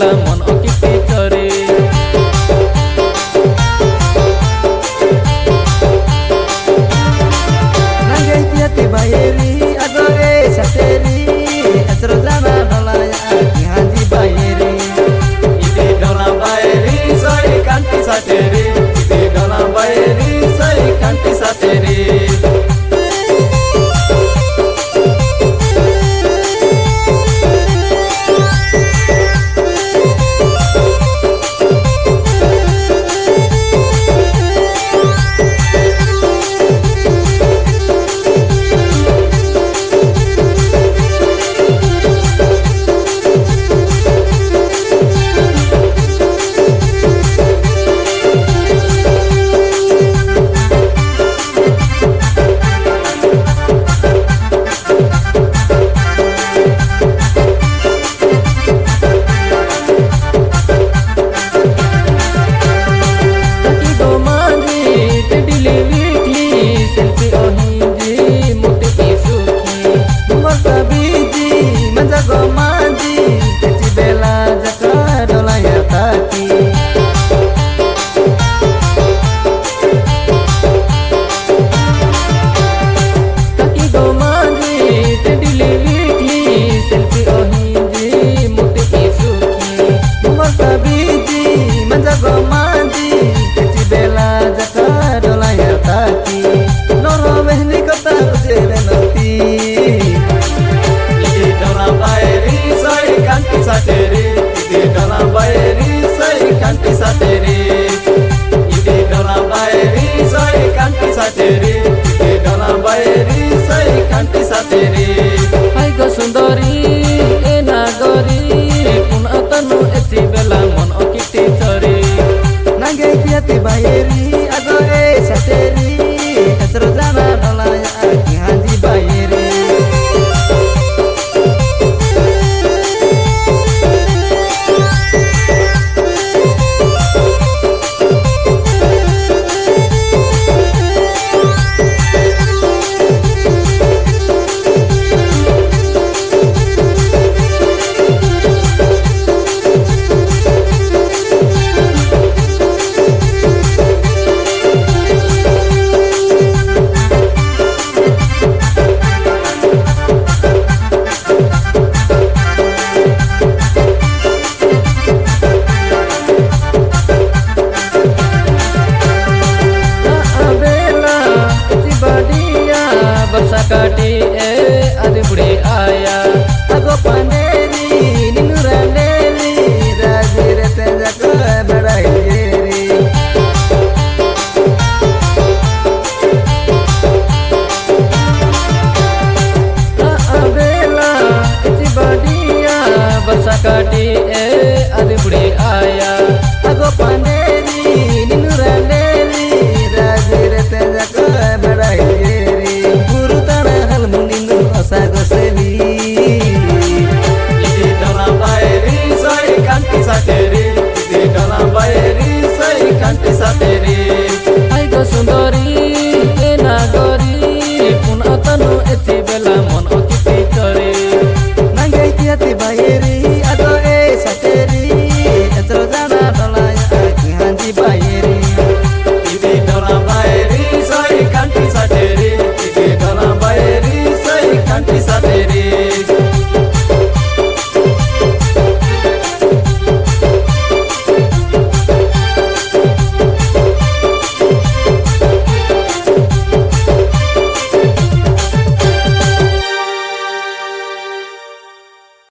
बेला मन अकिति करे nangai tiati bayeri agore sateri asro jana dolaya haji bayeri ide dola bayeri soi kanti sateri ide dola bayeri soi kanti sateri सुंदरी ए नागरी पुन अतनु एति बेला मन अकिति चरे nangai tiati bayeri agore sateri asro jana dolaya haji bayeri काटी ए अरे बुढ़े आया ago panderi ninurandeli rajire tejako badairi abela iti badia barsa काटी ए अरे बुढ़े आया ago panderi ninurandeli rajire tejako badairi सुंदरी ए नागरी पुन अतनु एति